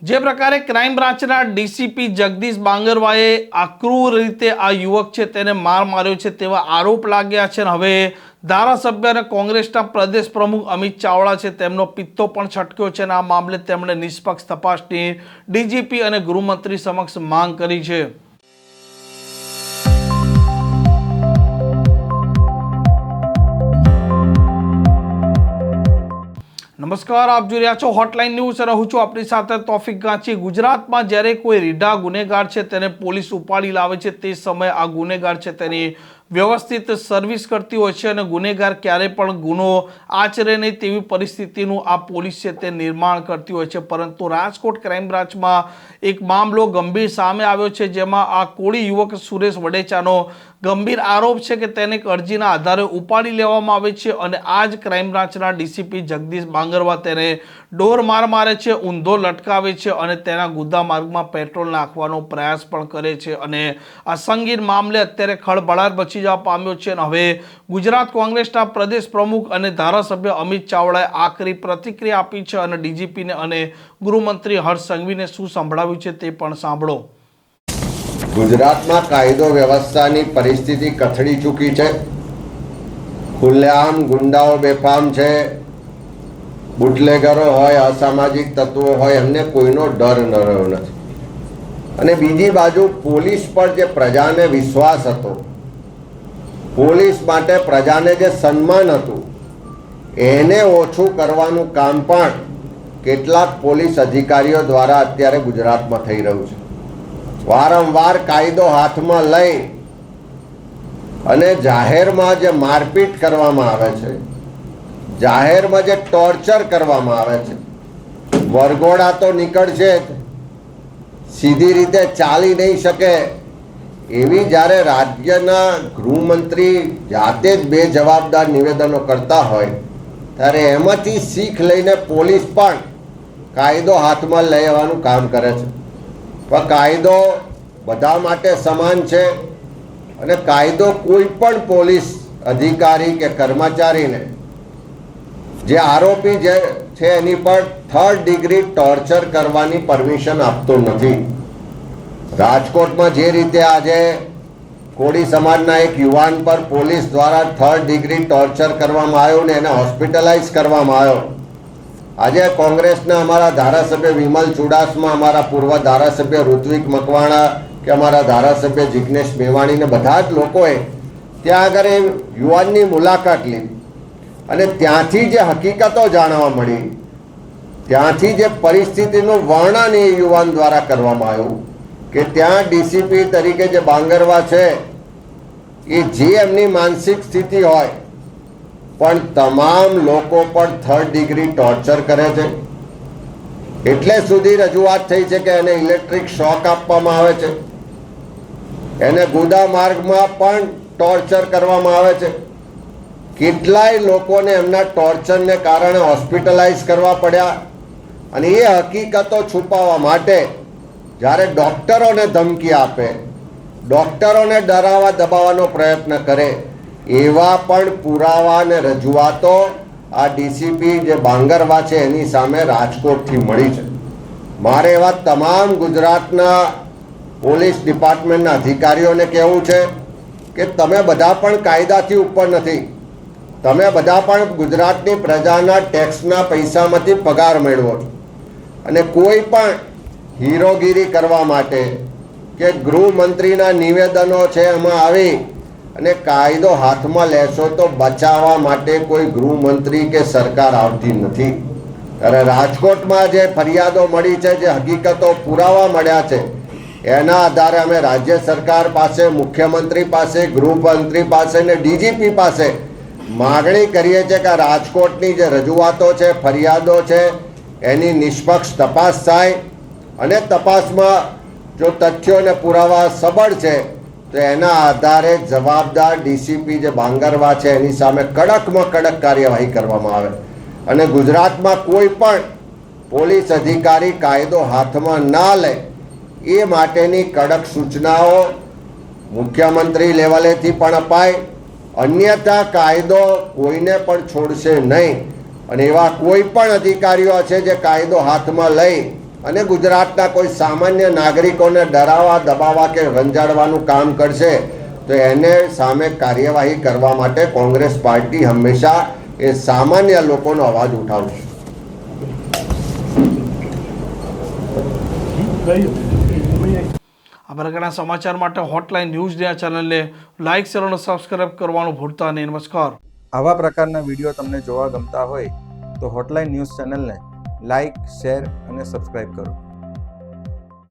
જે પ્રકારે ક્રાઇમ બ્રાન્ચના ડીસીપી જગદીશ બાંગરવાએ આક્રૂર રીતે આ યુવક છે તેને માર માર્યો છે તેવા આરોપ લાગ્યા છે. હવે ધારાસભ્ય અને કોંગ્રેસના પ્રદેશ પ્રમુખ અમિત ચાવડા છે તેમનો પિત્તો પણ છટક્યો છે અને આ મામલે તેમણે નિષ્પક્ષ તપાસની ડીજીપી અને ગૃહમંત્રી સમક્ષ માંગ કરી છે. નમસ્કાર, આપ જોઈ રહ્યા છો હોટલાઇન ન્યૂઝ અને હું છું આપણી સાથે તોફિક ગાંચી. ગુજરાતમાં જ્યારે કોઈ રીઢા ગુનેગાર છે તેને પોલીસ ઉપાડી લાવે છે તે સમયે આ ગુનેગાર છે તેની વ્યવસ્થિત સર્વિસ કરતી હોય છે અને ગુનેગાર ક્યારે પણ ગુનો આચરે નહીં તેવી પરિસ્થિતિનું આ પોલીસ છે તે નિર્માણ કરતી હોય છે. પરંતુ રાજકોટ ક્રાઇમ બ્રાન્ચમાં એક મામલો ગંભીર સામે આવ્યો છે, જેમાં આ કોળી યુવક સુરેશ વડેચાનો ગંભીર આરોપ છે કે તેને એક અરજીના આધારે ઉપાડી લેવામાં આવે છે અને આ જ ક્રાઇમ બ્રાન્ચના ડીસીપી જગદીશ બાંગરવા તેને ડોર માર મારે છે, ઊંધો લટકાવે છે અને તેના ગુદા માર્ગમાં પેટ્રોલ નાખવાનો પ્રયાસ પણ કરે છે. અને આ સંગીન મામલે અત્યારે ખળભળાટ મચી જવા પામ્યો છે. અને હવે ગુજરાત કોંગ્રેસના પ્રદેશ પ્રમુખ અને ધારાસભ્ય અમિત ચાવડાએ આકરી પ્રતિક્રિયા આપી છે અને ડીજીપીને અને ગૃહમંત્રી હર્ષ સંઘવીને શું સંભળાવ્યું છે તે પણ સાંભળો. ગુજરાતમાં કાયદો વ્યવસ્થાની પરિસ્થિતિ કથળી ચૂકી છે. ખુલ્લેઆમ ગુંડાઓ બેફામ છે. બુટલેગરો હોય, અસામાજિક તત્વો હોય, એમને કોઈનો ડર ન રહ્યો નથી. અને બીજી બાજુ પોલીસ પર જે પ્રજાને વિશ્વાસ હતો, પોલીસ માટે પ્રજાને જે સન્માન હતું, એને ઓછું કરવાનું કામ પણ કેટલાક પોલીસ અધિકારીઓ દ્વારા અત્યારે ગુજરાતમાં થઈ રહ્યું છે. વારંવાર કાયદો હાથમાં લઈ અને જાહેરમાં જે મારપીટ કરવામાં આવે છે, જાહેરમાં જે ટોર્ચર કરવામાં આવે છે, વરઘોડા તો નીકળશે જ, સીધી રીતે ચાલી નહીં શકે એવી જ્યારે રાજ્યના ગૃહમંત્રી જાતે જ બેજવાબદાર નિવેદનો કરતા હોય ત્યારે એમાંથી શીખ લઈને પોલીસ પણ કાયદો હાથમાં લેવાનું કામ કરે છે. પણ કાયદો બધા માટે સમાન છે અને કાયદો કોઈ પણ પોલીસ અધિકારી કે કર્મચારીને જે આરોપી જે છે એની પર 3rd ડિગ્રી ટોર્ચર કરવાની પરમિશન આપતો નથી. રાજકોટમાં જે રીતે આજે કોળી સમાજના એક યુવાન પર પોલીસ દ્વારા 3rd ડિગ્રી ટોર્ચર કરવામાં આવ્યું ને એને હોસ્પિટલાઇઝ કરવામાં આવ્યો. આજે કોંગ્રેસના અમારા ધારાસભ્ય વિમલ ચુડાસમા, અમારા પૂર્વ ધારાસભ્ય ઋત્વિક મકવાણા કે અમારા ધારાસભ્ય જિગ્નેશ મેવાણીને બધા જ લોકોએ ત્યાં આગળ એ યુવાનની મુલાકાત લીધી અને ત્યાંથી જે હકીકતો જાણવા મળી, ત્યાંથી જે પરિસ્થિતિનું વર્ણન એ યુવાન દ્વારા કરવામાં આવ્યું કે ત્યાં ડીસીપી તરીકે જે બાંગરવા છે એ જે એમની માનસિક સ્થિતિ હોય પણ તમામ લોકો પર 3rd ડિગ્રી ટોર્ચર કરે છે. એટલે સુધી રજૂઆત થઈ છે કે એને ઇલેક્ટ્રિક શોક આપવામાં આવે છે, એને ગુદા માર્ગમાં પણ ટોર્ચર કરવામાં આવે છે. કેટલાય લોકોને એમના ટોર્ચરને કારણે હોસ્પિટલાઇઝ કરવા પડ્યા. અને એ હકીકતો છુપાવવા માટે જ્યારે ડૉક્ટરોને ધમકી આપે, ડૉક્ટરોને ડરાવવા દબાવવાનો પ્રયત્ન કરે, એવા પણ પુરાવા અને રજૂઆતો આ ડીસીપી જે બાંગરવા છે એની સામે રાજકોટથી મળી છે. મારે એવા તમામ ગુજરાતના પોલીસ ડિપાર્ટમેન્ટના અધિકારીઓને કહેવું છે કે તમે બધા પણ કાયદાથી ઉપર નથી. તમે બધા પણ ગુજરાતની પ્રજાના ટેક્સના પૈસામાંથી પગાર મેળવો છો અને કોઈ પણ હીરોગીરી કરવા માટે કે ગૃહમંત્રીના નિવેદનો છે એમાં આવી અને કાયદો હાથમાં લેશો તો બચાવવા માટે કોઈ ગૃહમંત્રી કે સરકાર આવતી નથી. ત્યારે રાજકોટમાં જે ફરિયાદો મળી છે, જે હકીકતો પુરાવા મળ્યા છે, એના આધારે અમે રાજ્ય સરકાર પાસે, મુખ્યમંત્રી પાસે, ગૃહમંત્રી પાસે ને ડીજીપી પાસે માગણી કરીએ છીએ કે રાજકોટની જે રજૂઆતો છે, ફરિયાદો છે, એની નિષ્પક્ષ તપાસ થાય અને તપાસમાં જો તથ્યો અને પુરાવા સબળ છે તો એના આધારે જવાબદાર ડીસીપી જે બાંગરવા છે એની સામે કડકમાં કડક કાર્યવાહી કરવામાં આવે અને ગુજરાતમાં કોઈ પણ પોલીસ અધિકારી કાયદો હાથમાં ના લે એ માટેની કડક સૂચનાઓ મુખ્યમંત્રી લેવલેથી પણ અપાય. અન્યથા કાયદો કોઈને પણ છોડશે નહીં અને એવા કોઈ પણ અધિકારીઓ છે જે કાયદો હાથમાં લઈ અને ગુજરાતના કોઈ સામાન્ય નાગરિકોને ડરાવવા દબાવવા કે રંજાડવાનું કામ કરશે તો એને સામે કાર્યવાહી કરવા માટે કોંગ્રેસ પાર્ટી હંમેશા એ સામાન્ય લોકોનો અવાજ ઉઠાવશે. આ પ્રકારના સમાચાર માટે હોટલાઇન ન્યૂઝ ચેનલને લાઇક શેર અને સબસ્ક્રાઇબ કરવાનું ભૂલતા નહીં. નમસ્કાર. આવા પ્રકારના વિડીયો તમને જોવા ગમતા હોય તો હોટલાઇન ન્યૂઝ ચેનલને લાઇક, શેર અને સબસ્ક્રાઇબ કરો.